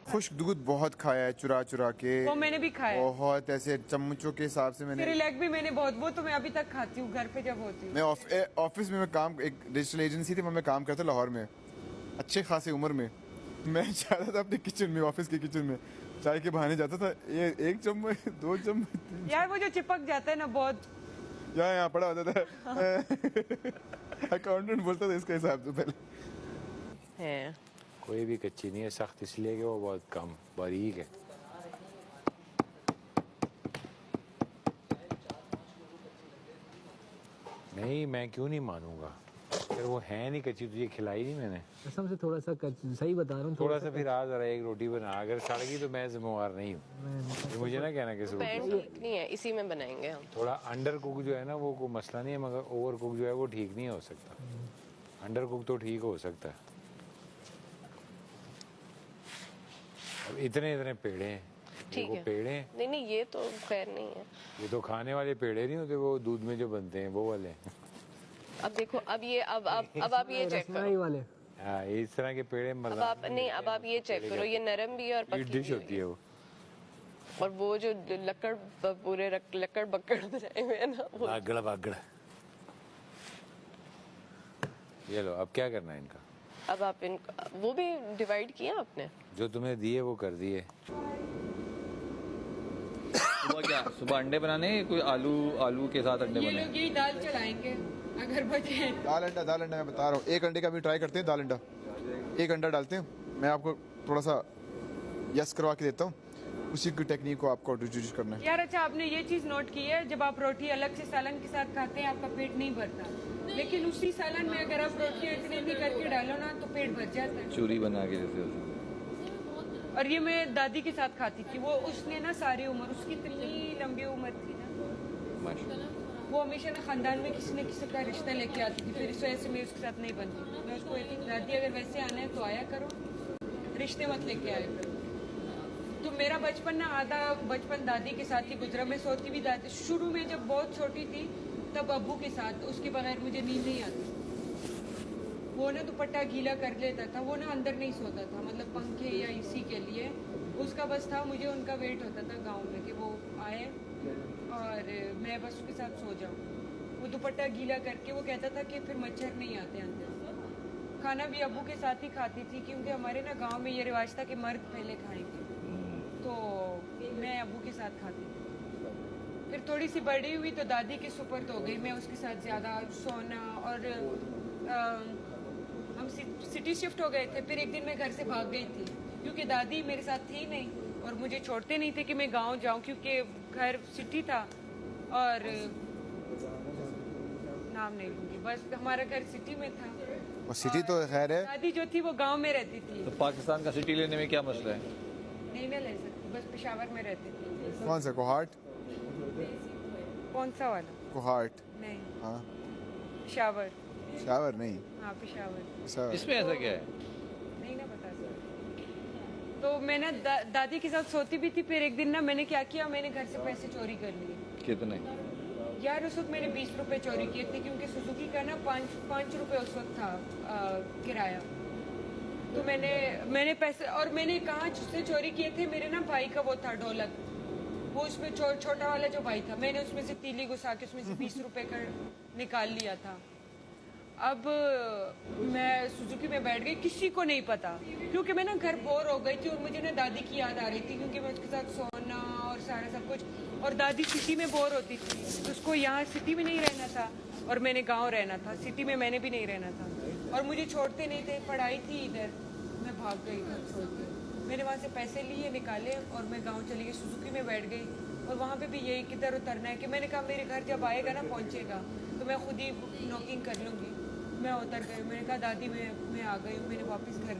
खुश्क दूध बहुत खाया है, चुरा चुरा के। वो मैंने भी खाया है। बहुत ऐसे चम्मचों के हिसाब से मैंने। तेरे लेग भी मैंने बहुत, वो तो मैं अभी तक खाती हूँ घर पे जब होती हूँ। मैं ऑफिस में मैं काम, एक डिजिटल एजेंसी थी, मैं काम करता लाहौर में, अच्छे खासी उम्र में। मैं जाता था अपने किचन में, ऑफिस के किचन में, चाय के बहाने जाता था। ये 1 चम्मच 2 चम्मच यार वो जो चिपक जाता है ना बहुत। यहाँ पड़ा होता था। अकाउंटेंट बोलता था इसका हिसाब तो पहले है। कोई भी कच्ची नहीं है, सख्त इसलिए कि वो बहुत कम बारीक है। नहीं, मैं क्यों नहीं मानूंगा, फिर वो है नहीं कच्ची, तुझे खिलाई नहीं मैंने कसम से थोड़ा सा सही बता रहा हूँ। थोड़ा सा फिर आ जरा एक रोटी बना, अगर सड़ गई तो मैं जिम्मेवार नहीं हूँ। ये मुझे ना कहना किस पैन रोटी ठीक नहीं है, इसी में बनाएंगे हम। थोड़ा अंडर कुक जो है ना वो कोई मसला नहीं है, मगर ओवर कुक जो है वो ठीक नहीं हो सकता। अंडर कुक तो ठीक हो सकता है। अब इतने इतने पेड़े हैं, ठीक है। पेड़े हैं, नहीं नहीं, ये तो खैर नहीं है। ये तो खाने वाले पेड़े नहीं होते, वो दूध में जो बनते हैं वो वाले हैं। अब देखो, अब ये अब आप ये चेक रसमलाई करो। वाले। हाँ, इस तरह के पेड़े अब मजा आप नहीं, अब आप ये चेक करो, ये नरम भी है और पतली डिश भी होती है वो। और वो जो लकड़ पूरे लकड़ बकड़ बनाए हुए हैं ना वो। बागड़ बागड़। ये लो, अब क्या करना है इनका? अब आप इनका वो भी डिवाइड किया आपने? जो तुम्हें दिए वो कर दिए। सुबह क्या, सुबह अंडे बनाने हैं, कोई आलू के साथ अंडे ये बने? लोग यही दाल चलाएंगे अगर बचे। दाल अंडा मैं बता रहा हूँ। 1 अंडे का भी ट्राई करते हैं, दाल अंडा। 1 अंडा डालते हैं, मैं आपको थोड़ा सा यस करवा के देता हूँ, उसी की टेक्निक को आपको इंट्रोड्यूस करना है। यार अच्छा, आपने ये चीज नोट की है, जब आप रोटी अलग से सालन के साथ खाते हैं आपका पेट नहीं भरता, लेकिन उसी सालन में अगर आप रोटी इतने भी करके डालो ना तो पेट भर जाता है। चूरी बना के जैसे। और ये मैं दादी के साथ खाती थी, वो उसने ना सारी उम्र, उसकी इतनी लंबी उम्र थी ना, माशाल्लाह। वो हमेशा ना खानदान में किसी न किसी का रिश्ता लेके आती थी, फिर इस वजह से मैं उसके साथ नहीं बनती। मैं उसको कहती थी, दादी अगर वैसे आना है तो आया करो, रिश्ते मत लेके आया करो। तो मेरा बचपन ना आधा बचपन दादी के साथ ही गुजरा। मैं सोती भी दादी, शुरू में जब बहुत छोटी थी तब अब्बू के साथ, उसके बगैर मुझे नींद नहीं आती। वो ना दुपट्टा गीला कर लेता था, वो ना अंदर नहीं सोता था, मतलब पंखे या इसी के लिए उसका बस था, मुझे उनका वेट होता था गांव में कि वो आए और मैं बस उसके साथ सो जाऊं। वो दुपट्टा गीला करके, वो कहता था कि फिर मच्छर नहीं आते अंदर। खाना भी अब्बू के साथ ही खाती थी, क्योंकि हमारे ना गांव में ये रिवाज था कि मर्द पहले खाएंगे, तो मैं अब्बू के साथ खाती थी। फिर थोड़ी सी बड़ी हुई तो दादी की सुपर्द हो गई, मैं उसके साथ ज़्यादा सोना। और हम सिटी शिफ्ट हो गए थे, फिर एक दिन मैं घर से भाग गई थी क्योंकि दादी मेरे साथ थी नहीं और मुझे छोड़ते नहीं थे कि मैं गांव जाऊं, क्योंकि घर सिटी था और नाम नहीं लूंगी, बस हमारा घर सिटी में था। और सिटी तो खैर है। दादी जो थी वो गांव में रहती थी। तो पाकिस्तान का सिटी लेने में क्या मसला है? नहीं मैं ले सकती, बस पेशावर में रहती थी। कौन सा कोहाट? कौन सा वाला? कोहाट? नहीं, हाँ, पेशावर। शावर नहीं, हाँ पेशावर। ऐसा इसमें ऐसा क्या है? नहीं ना पता सर। तो मैं ना दादी के साथ सोती भी थी, फिर एक दिन ना मैंने क्या किया, मैंने घर से पैसे चोरी कर लिए। कितने? यार उस वक्त मैंने 20 रुपए चोरी किए थे, क्योंकि सुजुकी का ना 5 रुपए उस वक्त था किराया। तो मैंने पैसे, और मैंने कहाँ से चोरी किए थे, मेरे ना भाई का वो था ढोलक, वो उसमें छोटा वाला जो भाई था, मैंने उसमें से तीली घुसा के उसमें से 20 रुपए का निकाल लिया था। अब मैं सुजुकी में बैठ गई, किसी को नहीं पता, क्योंकि मैं ना घर बोर हो गई थी और मुझे ना दादी की याद आ रही थी, क्योंकि मैं उसके साथ सोना और सारा सब कुछ। और दादी सिटी में बोर होती थी, तो उसको यहाँ सिटी में नहीं रहना था और मैंने गांव रहना था, सिटी में मैंने भी नहीं रहना था। और मुझे छोड़ते नहीं थे, पढ़ाई थी इधर, मैं भाग गई घर छोड़ के। मैंने वहाँ से पैसे लिए, निकाले और मैं गाँव चली गई, सुजुकी में बैठ गई। और वहाँ पे भी यही किधर उतरना है कि मैंने कहा मेरे घर जब आएगा ना, पहुँचेगा तो मैं खुद ही नॉकिंग कर लूँगी। मैं उतर गई, मैंने कहा दादी मैं आ गई हूँ, मैंने वापस घर